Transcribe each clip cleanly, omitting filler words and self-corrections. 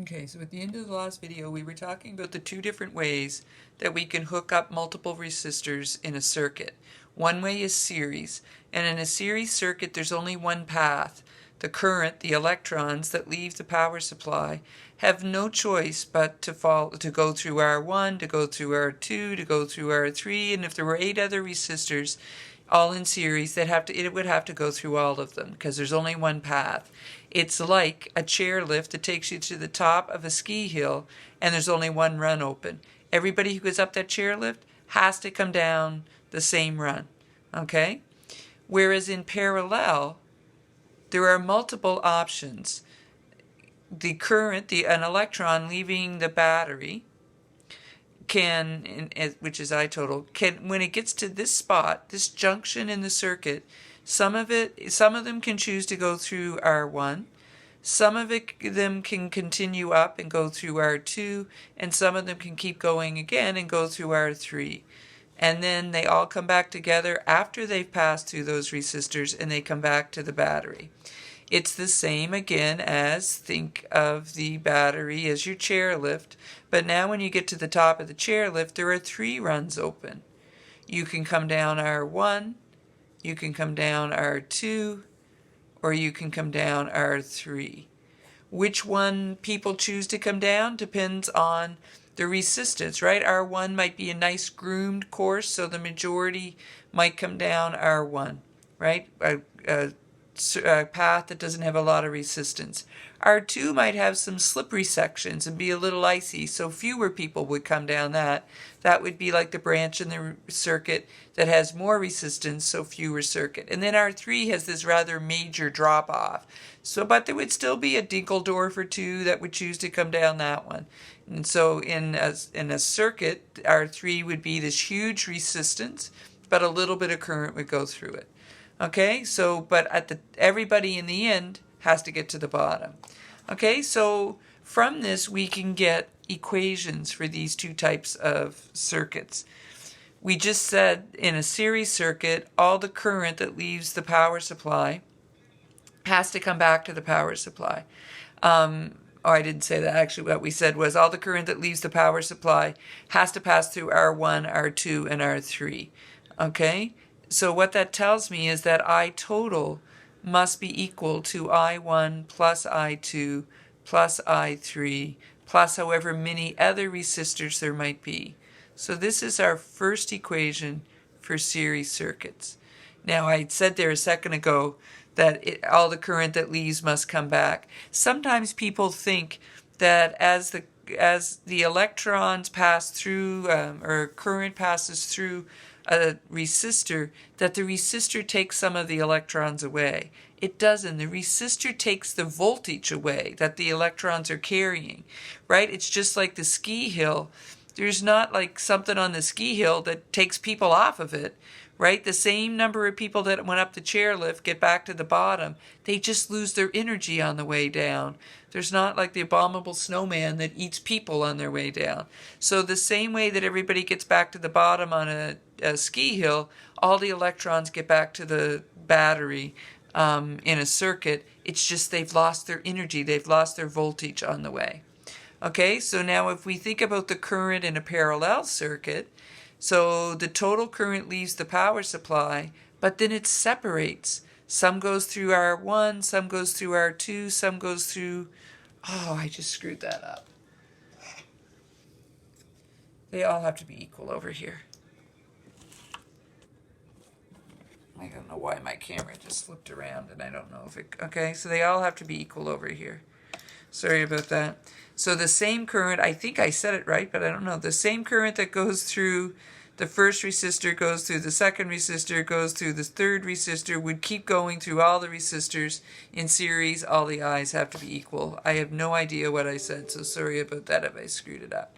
Okay, so at the end of the last video, we were talking about the two different ways that we can hook up multiple resistors in a circuit. One way is series, and in a series circuit, there's only one path. The current, the electrons that leave the power supply, have no choice but to go through R1, to go through R2, to go through R3, and if there were 8 other resistors, all in series, it would have to go through all of them because there's only one path. It's like a chairlift that takes you to the top of a ski hill and there's only one run open. Everybody who goes up that chairlift has to come down the same run. Okay? Whereas in parallel, there are multiple options. The current, an electron leaving the battery, which is I total, when it gets to this spot, this junction in the circuit, some of them can choose to go through R1, some of them can continue up and go through R2, and some of them can keep going again and go through R3. And then they all come back together after they've passed through those resistors and they come back to the battery. It's the same again as think of the battery as your chairlift, but now when you get to the top of the chairlift, there are 3 runs open. You can come down R1, you can come down R2, or you can come down R3. Which one people choose to come down depends on the resistance, right? R1 might be a nice groomed course, so the majority might come down R1, right? A path that doesn't have a lot of resistance. R2 might have some slippery sections and be a little icy, so fewer people would come down that. That would be like the branch in the circuit that has more resistance, so fewer circuit. And then R3 has this rather major drop-off. But there would still be a Dinkeldorf or 2 that would choose to come down that one. And so in a circuit, R3 would be this huge resistance, but a little bit of current would go through it. Okay, so but everybody in the end has to get to the bottom. Okay, so from this we can get equations for these two types of circuits. We just said in a series circuit, all the current that leaves the power supply has to come back to the power supply. I didn't say that. Actually, what we said was all the current that leaves the power supply has to pass through R1, R2, and R3. Okay? So what that tells me is that I total must be equal to I1 plus I2 plus I3 plus however many other resistors there might be. So this is our first equation for series circuits. Now I said there a second ago that all the current that leaves must come back. Sometimes people think that as the electrons pass through or current passes through a resistor, that the resistor takes some of the electrons away. It doesn't. The resistor takes the voltage away that the electrons are carrying, right? It's just like the ski hill. There's not like something on the ski hill that takes people off of it, right? The same number of people that went up the chairlift get back to the bottom. They just lose their energy on the way down. There's not like the abominable snowman that eats people on their way down. So the same way that everybody gets back to the bottom on a ski hill, all the electrons get back to the battery in a circuit. It's just they've lost their energy. They've lost their voltage on the way. Okay, so now if we think about the current in a parallel circuit, so the total current leaves the power supply, but then it separates. Some goes through R1, some goes through R2, some goes through... Oh, I just screwed that up. They all have to be equal over here. I don't know why my camera just flipped around and I don't know if it... Okay, so they all have to be equal over here. Sorry about that. So the same current, I think I said it right, but I don't know. The same current that goes through the first resistor goes through the second resistor, goes through the third resistor, would keep going through all the resistors in series. All the I's have to be equal. I have no idea what I said, so sorry about that if I screwed it up.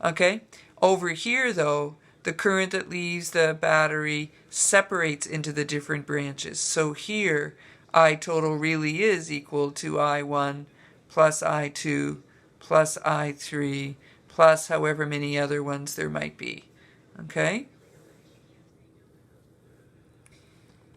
Okay? Over here, though, the current that leaves the battery separates into the different branches. So here, I total really is equal to I1 plus I2 plus I3 plus however many other ones there might be. Okay?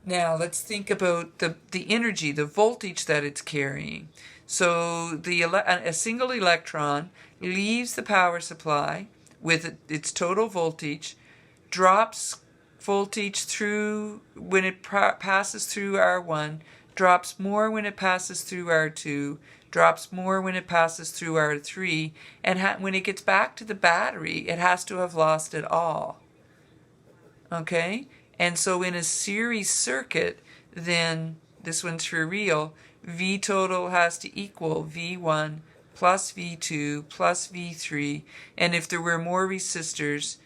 Now let's think about the energy, the voltage that it's carrying. So a single electron leaves the power supply with its total voltage, drops voltage through when it passes through R1, drops more when it passes through R2, drops more when it passes through R3, and when it gets back to the battery, it has to have lost it all. Okay? And so in a series circuit, then, this one's for real, V total has to equal V1 plus V2 plus V3, and if there were more resistors,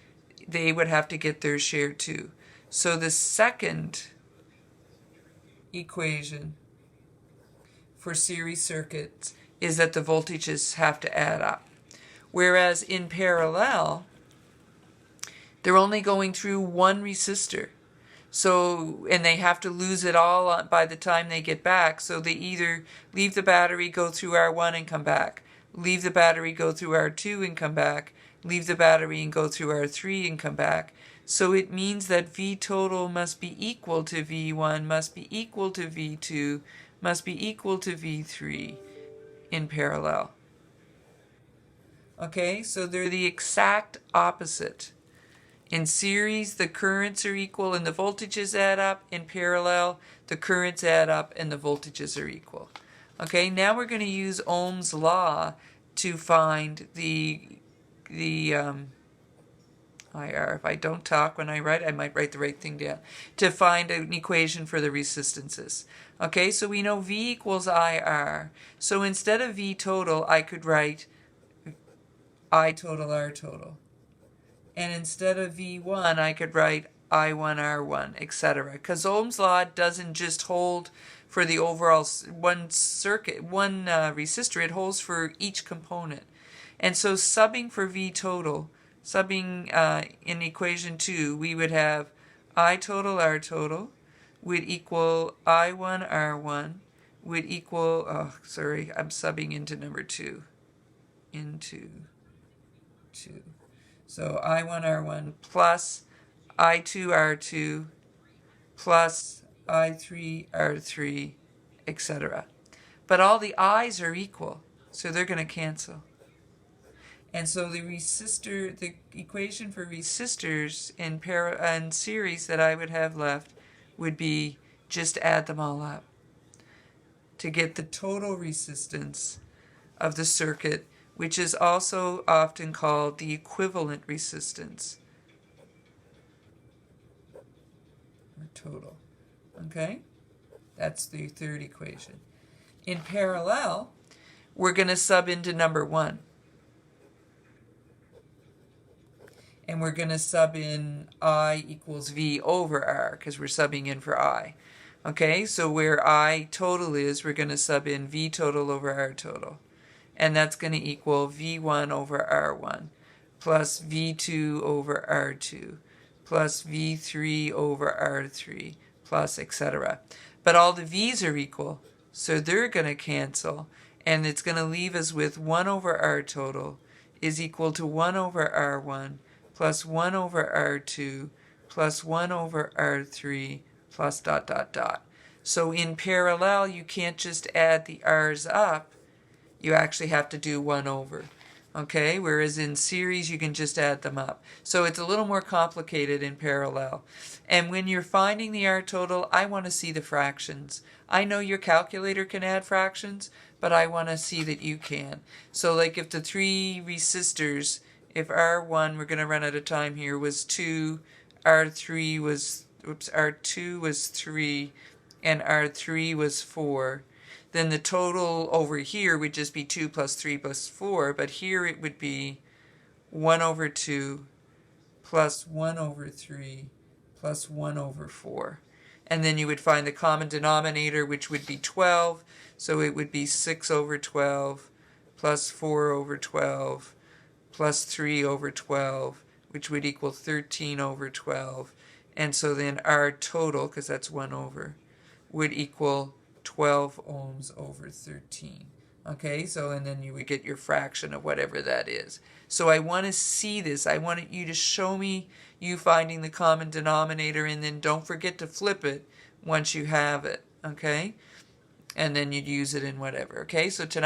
they would have to get their share too. So the second equation for series circuits is that the voltages have to add up. Whereas in parallel, they're only going through one resistor. So, and they have to lose it all by the time they get back. So they either leave the battery, go through R1 and come back, leave the battery, go through R2 and come back, leave the battery and go through R3 and come back. So it means that V total must be equal to V1, must be equal to V2, must be equal to V3 in parallel. Okay, so they're the exact opposite. In series, the currents are equal and the voltages add up. In parallel, the currents add up and the voltages are equal. Okay, now we're going to use Ohm's law to find the IR. If I don't talk when I write, I might write the right thing down. To find an equation for the resistances. Okay, so we know V equals IR. So instead of V total, I could write I total, R total. And instead of V1, I could write I1, R1, etc. Because Ohm's law doesn't just hold for the overall one circuit, one resistor, it holds for each component. And so subbing for V total, subbing in equation 2, we would have I total, R total would equal I1, R1 would equal, I'm subbing into number 2, into 2. So I1, R1 plus I2, R2 plus I3, R3, etc. But all the I's are equal, so they're going to cancel. And so the equation for resistors in series that I would have left would be just add them all up to get the total resistance of the circuit, which is also often called the equivalent resistance, or total. Okay? That's the third equation. In parallel, we're going to sub into number 1. And we're going to sub in I equals V over R, because we're subbing in for I. Okay, so where I total is, we're going to sub in V total over R total. And that's going to equal V1 over R1 plus V2 over R2 plus V3 over R3 plus etc. But all the V's are equal, so they're going to cancel, and it's going to leave us with 1 over R total is equal to 1 over R1 plus 1 over R2 plus 1 over R3 plus dot dot dot. So in parallel, you can't just add the R's up. You actually have to do 1 over. Okay, whereas in series you can just add them up. So it's a little more complicated in parallel. And when you're finding the R total, I want to see the fractions. I know your calculator can add fractions, but I want to see that you can. So like if the 3 resistors, if R1, we're going to run out of time here, was 2, R2 was 3, and R3 was 4, then the total over here would just be 2 plus 3 plus 4, but here it would be 1 over 2 plus 1 over 3 plus 1 over 4. And then you would find the common denominator, which would be 12, so it would be 6 over 12 plus 4 over 12 plus 3 over 12, which would equal 13 over 12. And so then our total, because that's 1 over, would equal 12 ohms over 13. Okay, so and then you would get your fraction of whatever that is. So I want to see this. I want you to show me you finding the common denominator, and then don't forget to flip it once you have it. Okay? and then you'd use it in whatever. Okay, so tonight